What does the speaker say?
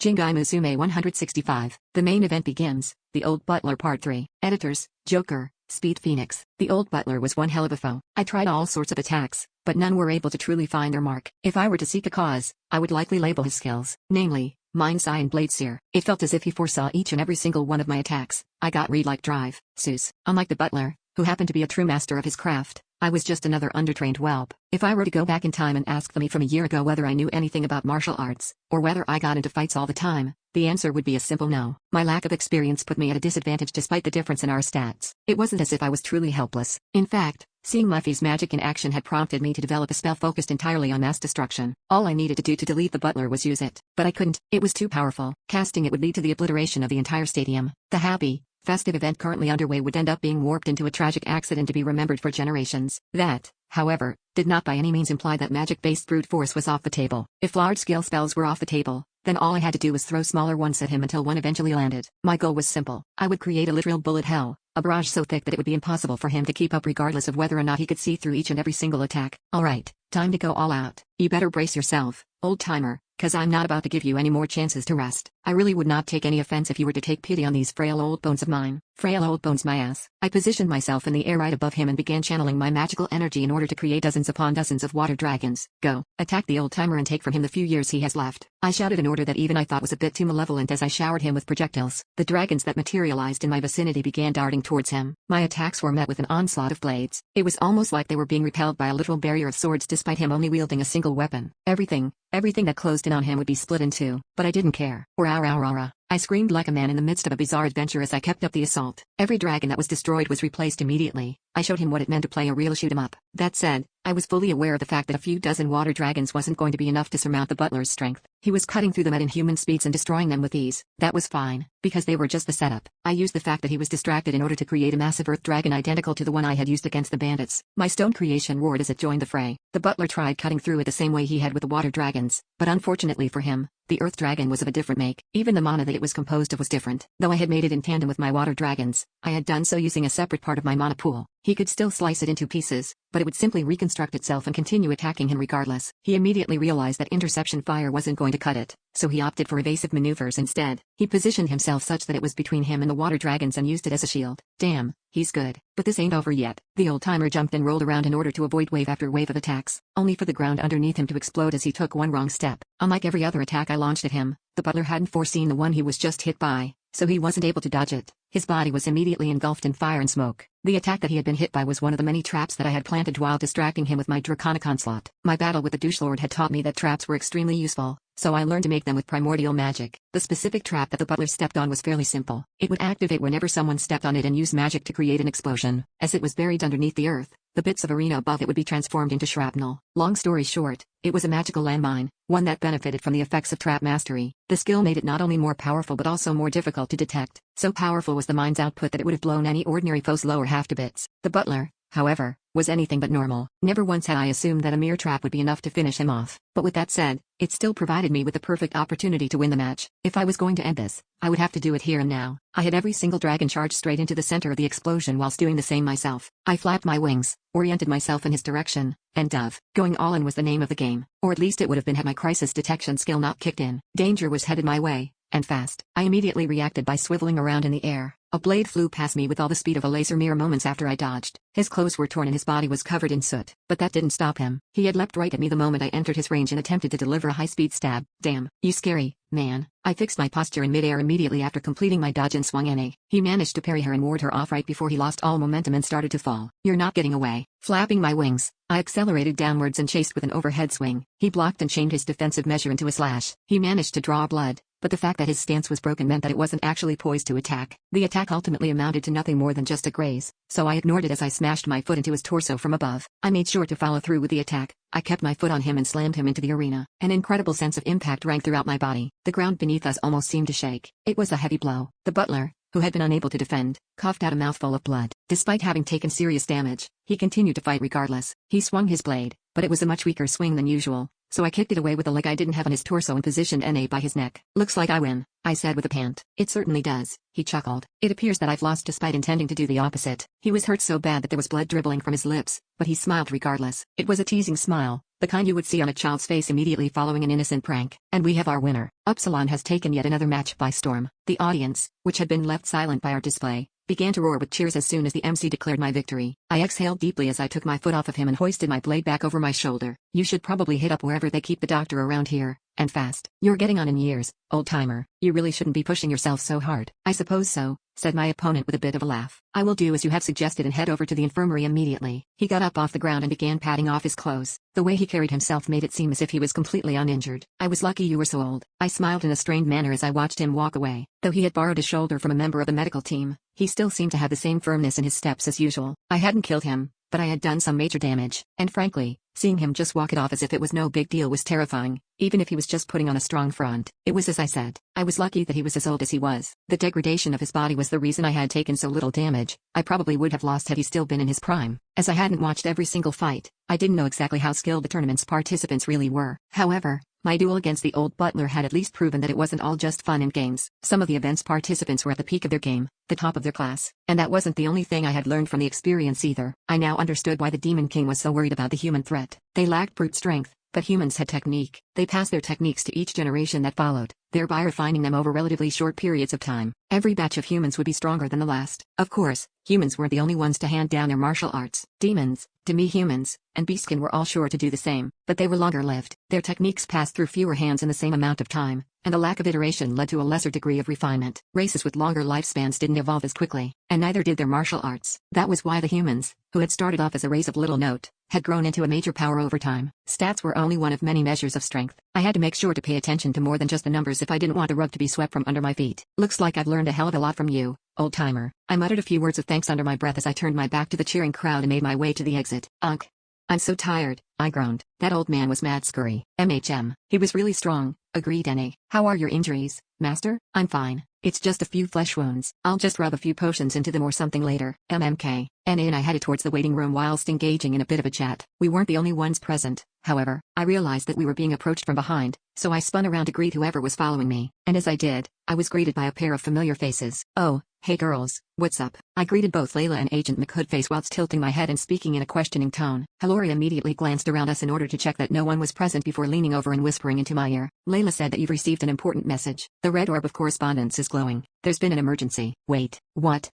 Jingai Musume 165. The main event begins. The Old Butler Part 3. Editors, Joker, Speed Phoenix. The Old Butler was one hell of a foe. I tried all sorts of attacks, but none were able to truly find their mark. If I were to seek a cause, I would likely label his skills, namely, Mind's Eye and Blade Seer. It felt as if he foresaw each and every single one of my attacks. I got read-like drive, Zeus. Unlike the butler, who happened to be a true master of his craft, I was just another undertrained whelp. If I were to go back in time and ask me from a year ago whether I knew anything about martial arts, or whether I got into fights all the time, the answer would be a simple no. My lack of experience put me at a disadvantage despite the difference in our stats. It wasn't as if I was truly helpless. In fact, seeing Muffy's magic in action had prompted me to develop a spell focused entirely on mass destruction. All I needed to do to delete the butler was use it. But I couldn't. It was too powerful. Casting it would lead to the obliteration of the entire stadium. The happy, festive event currently underway would end up being warped into a tragic accident to be remembered for generations. That, however, did not by any means imply that magic-based brute force was off the table. If large-scale spells were off the table, then all I had to do was throw smaller ones at him until one eventually landed. My goal was simple. I would create a literal bullet hell, a barrage so thick that it would be impossible for him to keep up regardless of whether or not he could see through each and every single attack. Alright, time to go all out. You better brace yourself, old-timer, cause I'm not about to give you any more chances to rest. I really would not take any offense if you were to take pity on these frail old bones of mine. Frail old bones my ass. I positioned myself in the air right above him and began channeling my magical energy in order to create dozens upon dozens of water dragons. Go, attack the old-timer and take from him the few years he has left. I shouted in order that even I thought was a bit too malevolent as I showered him with projectiles. The dragons that materialized in my vicinity began darting towards him. My attacks were met with an onslaught of blades. It was almost like they were being repelled by a literal barrier of swords despite him only wielding a single weapon. Everything that closed in on him would be split in two. But I didn't care. I screamed like a man in the midst of a bizarre adventure as I kept up the assault. Every dragon that was destroyed was replaced immediately. I showed him what it meant to play a real shoot-'em-up. That said, I was fully aware of the fact that a few dozen water dragons wasn't going to be enough to surmount the butler's strength. He was cutting through them at inhuman speeds and destroying them with ease. That was fine, because they were just the setup. I used the fact that he was distracted in order to create a massive earth dragon identical to the one I had used against the bandits. My stone creation roared as it joined the fray. The butler tried cutting through it the same way he had with the water dragons, but unfortunately for him, the earth dragon was of a different make. Even the mana that it was composed of was different. Though I had made it in tandem with my water dragons, I had done so using a separate part of my mana pool. He could still slice it into pieces, but it would simply reconstruct itself and continue attacking him regardless. He immediately realized that interception fire wasn't going to cut it, so he opted for evasive maneuvers instead. He positioned himself such that it was between him and the water dragons and used it as a shield. Damn, he's good. But this ain't over yet. The old-timer jumped and rolled around in order to avoid wave after wave of attacks, only for the ground underneath him to explode as he took one wrong step. Unlike every other attack I launched at him, the butler hadn't foreseen the one he was just hit by, so he wasn't able to dodge it. His body was immediately engulfed in fire and smoke. The attack that he had been hit by was one of the many traps that I had planted while distracting him with my draconic onslaught. My battle with the douche lord had taught me that traps were extremely useful, so I learned to make them with primordial magic. The specific trap that the butler stepped on was fairly simple. It would activate whenever someone stepped on it and use magic to create an explosion. As it was buried underneath the earth, the bits of arena above it would be transformed into shrapnel. Long story short, it was a magical landmine, one that benefited from the effects of trap mastery. The skill made it not only more powerful but also more difficult to detect. So powerful was the mine's output that it would have blown any ordinary foe's lower half to bits. The butler, however, was anything but normal. Never once had I assumed that a mere trap would be enough to finish him off. But with that said, it still provided me with the perfect opportunity to win the match. If I was going to end this, I would have to do it here and now. I had every single dragon charge straight into the center of the explosion whilst doing the same myself. I flapped my wings, oriented myself in his direction, and dove. Going all in was the name of the game. Or at least it would have been had my crisis detection skill not kicked in. Danger was headed my way, and fast. I immediately reacted by swiveling around in the air. A blade flew past me with all the speed of a laser mere moments after I dodged. His clothes were torn and his body was covered in soot. But that didn't stop him. He had leapt right at me the moment I entered his range and attempted to deliver a high-speed stab. Damn, you scary, man. I fixed my posture in midair immediately after completing my dodge and swung in a. He managed to parry her and ward her off right before he lost all momentum and started to fall. You're not getting away. Flapping my wings, I accelerated downwards and chased with an overhead swing. He blocked and chained his defensive measure into a slash. He managed to draw blood, but the fact that his stance was broken meant that it wasn't actually poised to attack. The attack ultimately amounted to nothing more than just a graze, so I ignored it as I smashed my foot into his torso from above. I made sure to follow through with the attack. I kept my foot on him and slammed him into the arena. An incredible sense of impact rang throughout my body. The ground beneath us almost seemed to shake. It was a heavy blow. The butler, who had been unable to defend, coughed out a mouthful of blood. Despite having taken serious damage, he continued to fight regardless. He swung his blade, but it was a much weaker swing than usual, so I kicked it away with the leg I didn't have on his torso and positioned NA by his neck. Looks like I win, I said with a pant. It certainly does, he chuckled. It appears that I've lost despite intending to do the opposite. He was hurt so bad that there was blood dribbling from his lips, but he smiled regardless. It was a teasing smile, the kind you would see on a child's face immediately following an innocent prank. And we have our winner. Upsilon has taken yet another match by storm. The audience, which had been left silent by our display, began to roar with cheers as soon as the MC declared my victory. I exhaled deeply as I took my foot off of him and hoisted my blade back over my shoulder. You should probably hit up wherever they keep the doctor around here, and fast. You're getting on in years, old-timer. You really shouldn't be pushing yourself so hard. I suppose so, said my opponent with a bit of a laugh. I will do as you have suggested and head over to the infirmary immediately. He got up off the ground and began patting off his clothes. The way he carried himself made it seem as if he was completely uninjured. I was lucky you were so old. I smiled in a strained manner as I watched him walk away. Though he had borrowed a shoulder from a member of the medical team, he still seemed to have the same firmness in his steps as usual. I hadn't killed him, but I had done some major damage, and frankly, seeing him just walk it off as if it was no big deal was terrifying, even if he was just putting on a strong front. It was as I said. I was lucky that he was as old as he was. The degradation of his body was the reason I had taken so little damage. I probably would have lost had he still been in his prime. As I hadn't watched every single fight, I didn't know exactly how skilled the tournament's participants really were. However, my duel against the old butler had at least proven that it wasn't all just fun and games. Some of the event's participants were at the peak of their game, the top of their class. And that wasn't the only thing I had learned from the experience either. I now understood why the Demon King was so worried about the human threat. They lacked brute strength, but humans had technique. They passed their techniques to each generation that followed, thereby refining them over relatively short periods of time. Every batch of humans would be stronger than the last. Of course, humans weren't the only ones to hand down their martial arts. Demons, demi-humans, and beastkin were all sure to do the same, but they were longer-lived. Their techniques passed through fewer hands in the same amount of time, and a lack of iteration led to a lesser degree of refinement. Races with longer lifespans didn't evolve as quickly, and neither did their martial arts. That was why the humans, who had started off as a race of little note, had grown into a major power over time. Stats were only one of many measures of strength. I had to make sure to pay attention to more than just the numbers if I didn't want the rug to be swept from under my feet. Looks like I've learned a hell of a lot from you, old-timer. I muttered a few words of thanks under my breath as I turned my back to the cheering crowd and made my way to the exit. Ugh. I'm so tired, I groaned. That old man was mad scurry. He was really strong, agreed N.A. How are your injuries, master? I'm fine. It's just a few flesh wounds. I'll just rub a few potions into them or something later. MMK. N.A. and I headed towards the waiting room whilst engaging in a bit of a chat. We weren't the only ones present, however. I realized that we were being approached from behind, so I spun around to greet whoever was following me. And as I did, I was greeted by a pair of familiar faces. Oh, hey girls, what's up? I greeted both Layla and Agent McHoodface whilst tilting my head and speaking in a questioning tone. Halori immediately glanced around us in order to check that no one was present before leaning over and whispering into my ear. Layla said that you've received an important message. The red orb of correspondence is glowing. There's been an emergency. Wait, what?